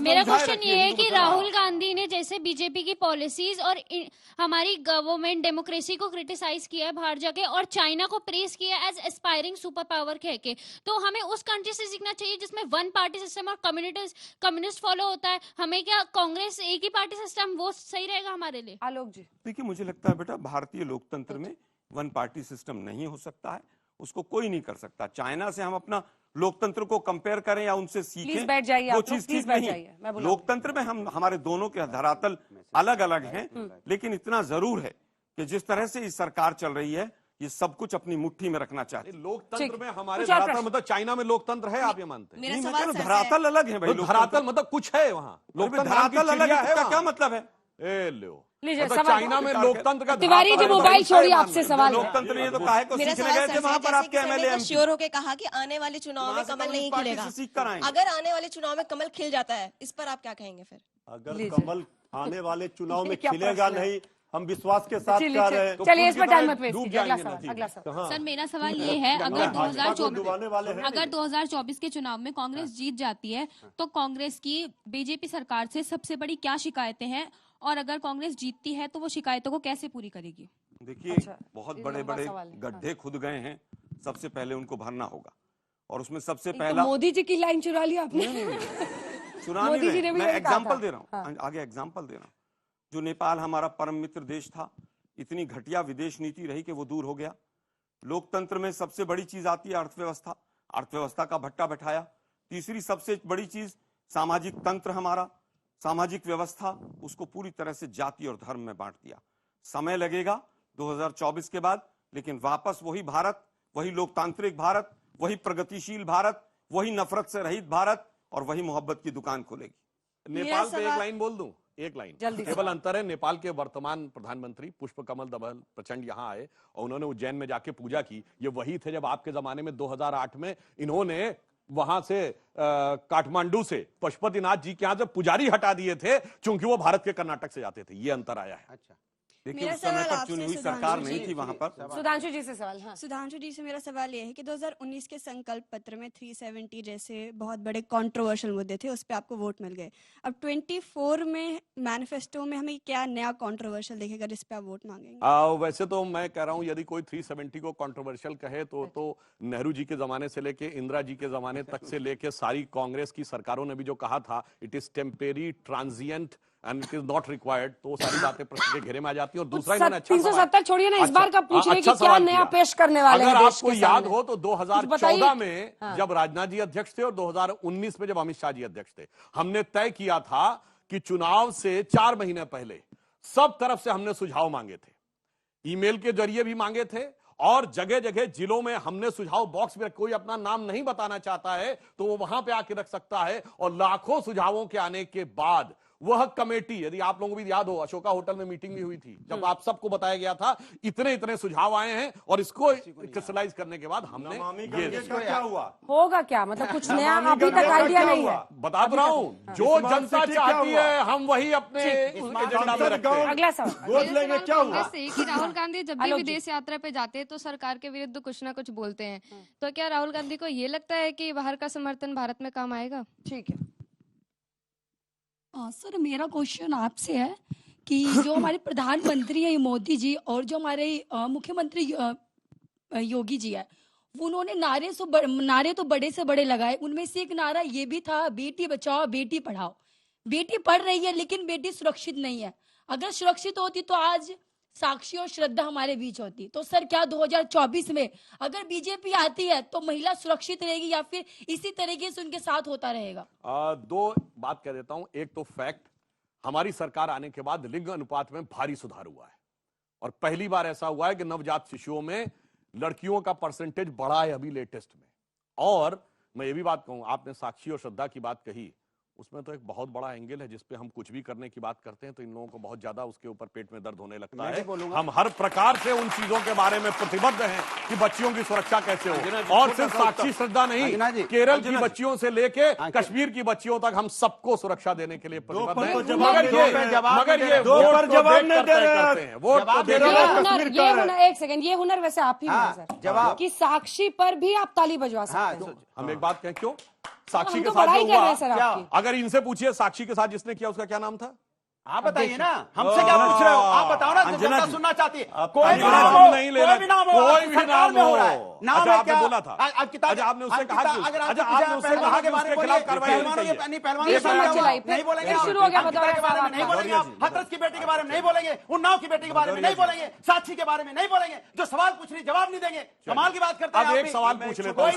मेरा क्वेश्चन ये है कि राहुल गांधी ने जैसे बीजेपी की पॉलिसीज और हमारी गवर्नमेंट डेमोक्रेसी को क्रिटिसाइज किया है बाहर जाके और चाइना को प्रेस किया एज एस्पायरिंग सुपर पावर कह के, तो हमें उस कंट्री से सीखना चाहिए जिसमें वन पार्टी सिस्टम और कम्युनिस्ट फॉलो होता है। हमें क्या कांग्रेस एक ही पार्टी सिस्टम वो सही रहेगा हमारे लिए? आलोक जी, देखिए, मुझे लगता है बेटा भारतीय लोकतंत्र में वन पार्टी सिस्टम नहीं हो सकता है, उसको कोई नहीं कर सकता। चाइना से हम अपना लोकतंत्र को कंपेयर करें या उनसे सीखें, बैठ जाइए, वो चीज ठीक नहीं। लोकतंत्र में हम हमारे दोनों के धरातल अलग अलग हैं, लेकिन इतना जरूर है कि जिस तरह से इस सरकार चल रही है ये सब कुछ अपनी मुट्ठी में रखना चाहती है। लोकतंत्र में हमारे धरातल मतलब चाइना में लोकतंत्र है, आप ये मानते हैं? नहीं, मैं धरातल अलग है भाई। धरातल मतलब कुछ है वहाँ, धरातल अलग है, इसका क्या मतलब है? मतलब चाइना में लोकतंत्र का तिवारी जी मोबाइल छोड़िए, आपसे सवाल। लोकतंत्र ये तो काहे को सीखने गए थे वहाँ पर आपके एमएलए श्योर होके कहा कि आने वाले चुनाव में कमल नहीं खिलेगा। अगर आने वाले चुनाव में कमल खिल जाता है, इस पर आप क्या कहेंगे फिर? अगर कमल आने वाले चुनाव में खिलेगा नहीं, हम विश्वास के साथ कह रहे हैं। चलिए इस पर टाइम मत वेस्ट कीजिए, अगला सवाल। सर मेरा सवाल ये है, अगर 2024 के चुनाव में कांग्रेस जीत जाती है तो कांग्रेस की बीजेपी सरकार से सबसे बड़ी क्या शिकायतें हैं, और अगर कांग्रेस जीतती है तो वो शिकायतों को कैसे पूरी करेगी? देखिए, बहुत बड़े बड़े गड्ढे खुद गए हैं, सबसे पहले उनको भरना होगा, और उसमें सबसे पहला मोदी जी की लाइन चुरा ली आपने। सुनानी नहीं, मैं एग्जाम्पल दे रहा हूँ, आगे एग्जाम्पल दे रहा हूँ। जो नेपाल हमारा परम मित्र देश था, इतनी घटिया विदेश नीति रही कि वो दूर हो गया। लोकतंत्र में सबसे बड़ी चीज आती है अर्थव्यवस्था, अर्थव्यवस्था का भट्टा बैठाया। तीसरी सबसे बड़ी चीज सामाजिक तंत्र, हमारा सामाजिक व्यवस्था, उसको पूरी तरह से जाति और धर्म में बांट दिया। समय लगेगा 2024 के बाद, लेकिन वापस वही भारत, वही लोकतांत्रिक भारत, वही प्रगतिशील भारत, वही नफरत से रहित भारत और वही मोहब्बत की दुकान खोलेगी। नेपाल पे एक लाइन बोल दूं, एक लाइन, केवल अंतर है नेपाल के वर्तमान प्रधानमंत्री पुष्पकमल दबल प्रचंड यहाँ आए और उन्होंने उज्जैन में जाके पूजा की। ये वही थे जब आपके जमाने में 2008 में इन्होंने वहां से काठमांडू से पशुपतिनाथ जी के यहाँ से पुजारी हटा दिए थे, क्योंकि वो भारत के कर्नाटक से जाते थे। ये अंतर आया है। अच्छा, देखिए, उस समय पर चुनी हुई सरकार नहीं थी वहां पर। सुधांशु जी से सवाल। हाँ, सुधांशु जी से मेरा सवाल ये है कि 2019 के संकल्प पत्र में 370 जैसे बहुत बड़े कंट्रोवर्शियल मुद्दे थे, उस पे आपको वोट मिल गए। अब 24 में मैनिफेस्टो में हमें क्या नया कंट्रोवर्शियल दिखेगा जिस पे आप वोट मांगेंगे? वैसे तो मैं कह रहा हूं, यदि कोई 370 को कंट्रोवर्शियल कहे तो नेहरू जी के जमाने से लेके इंदिरा जी के जमाने तक से लेके सारी कांग्रेस की सरकारों ने भी जो कहा था, it is temporary, transient and it is not required, तो वो सारी बातें प्रश्न के घेरे में आ जाती है। और दूसरा इन्होंने 370 छोड़िए ना, इस बार का पूछ रहे कि क्या नया पेश करने वाले हैं। अगर आपको याद हो तो 2014 में जब राजनाथ जी अध्यक्ष थे और 2019 में जब अमित शाह जी अध्यक्ष थे, हमने तय किया था कि चुनाव से 4 महीने पहले सब तरफ से हमने सुझाव मांगे थे, ईमेल के जरिए भी मांगे थे, और जगह जगह जिलों में हमने सुझाव बॉक्स में, कोई अपना नाम नहीं बताना चाहता है तो वो वहां पे आके रख सकता है। और लाखों सुझावों के आने के बाद वह कमेटी, यदि आप लोगों को भी याद हो, अशोका होटल में मीटिंग भी हुई थी जब आप सबको बताया गया था इतने इतने सुझाव आए हैं, और इसको क्रिस्टलाइज करने के बाद हमने ये क्या हुआ होगा क्या, मतलब कुछ नया अभी तक आइडिया नहीं है। बता रहा हूं, जो जनता चाहती है हम वही अपने एजेंडा में रखते हैं। अगला सवाल। क्या हुआ कि राहुल गांधी जब भी विदेश यात्रा पे जाते हैं तो सरकार के विरुद्ध कुछ ना कुछ बोलते हैं, तो क्या राहुल गांधी को ये लगता है कि बाहर का समर्थन भारत में काम आएगा? ठीक है सर, मेरा क्वेश्चन आपसे है कि जो हमारे प्रधानमंत्री है मोदी जी और जो हमारे मुख्यमंत्री योगी जी है, उन्होंने नारे तो बड़े से बड़े लगाए। उनमें से एक नारा ये भी था, बेटी बचाओ बेटी पढ़ाओ। बेटी पढ़ रही है लेकिन बेटी सुरक्षित नहीं है। अगर सुरक्षित होती तो आज साक्षी और श्रद्धा हमारे बीच होती। तो सर, क्या 2024 में अगर बीजेपी आती है तो महिला सुरक्षित रहेगी या फिर इसी तरीके से उनके साथ होता रहेगा? 2 बात कह देता हूं। एक तो फैक्ट, हमारी सरकार आने के बाद लिंग अनुपात में भारी सुधार हुआ है, और पहली बार ऐसा हुआ है कि नवजात शिशुओं में लड़कियों का परसेंटेज बढ़ा है अभी लेटेस्ट में। और मैं ये भी बात कहूं, आपने साक्षी और श्रद्धा की बात कही, उसमें तो एक बहुत बड़ा एंगल है जिसपे हम कुछ भी करने की बात करते हैं तो इन लोगों को बहुत ज्यादा उसके ऊपर पेट में दर्द होने लगता है। हम हर प्रकार से उन चीजों के बारे में प्रतिबद्ध हैं कि बच्चियों की सुरक्षा कैसे हो, और सिर्फ साक्षी श्रद्धा नहीं, केरल की बच्चियों से लेके कश्मीर की बच्चियों तक हम सबको सुरक्षा देने के लिए प्रतिबद्ध हैं। मगर ये जवाब नहीं दे रहे हैं। वोट एक सेकंड, ये हुनर वैसे आप ही सर, कि साक्षी पर भी आप ताली बजवा सकते हैं। हम एक बात कहें, क्यों साक्षी हम के तो साथ बड़ाई जो कर रहे हुआ, हैं सर आपकी। अगर इनसे पूछिए साक्षी के साथ जिसने किया उसका क्या नाम था? आप बताइए ना, हमसे क्या पूछ रहे हो? आप बताओ ना, जनता सुनना चाहती है। कोई भी नाम हो, नहीं लेना, कोई भी नाम हो, कोई भी नाम हो। नाम अच्छा, है आपने क्या? बोला था, अच्छा आपने उससे कहा कि अगर अच्छा आपने उससे कहा कि उसके खिलाफ कार्रवाई होनी चाहिए। नहीं बोलेंगे, शुरू हो गया के बारे में नहीं बोलेंगे, आप हथरस की बेटी के बारे में नहीं बोलेंगे, उन्नाव की बेटी के बारे में नहीं बोलेंगे, साक्षी के बारे में नहीं बोलेंगे, जो सवाल पूछ रही जवाब नहीं देंगे। कमाल की बात करते हैं। अब एक सवाल पूछ लेता हूं,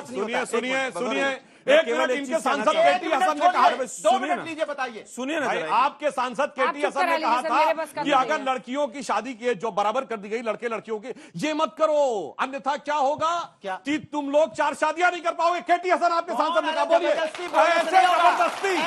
सुनिए सुनिए एक मिनट, इनके सांसद केटी हसन ने कहा, 2 मिनट लीजिए, बताइए। सुनिए ना, आपके सांसद केटी हसन ने कहा था कि अगर लड़कियों की शादी की जो बराबर कर दी गई लड़के लड़कियों की, ये मत करो, अन्यथा क्या होगा कि तुम लोग 4 शादियां नहीं कर पाओगे। केटी हसन आपके सांसद ने कहा, बोलिए ऐसे जबरदस्ती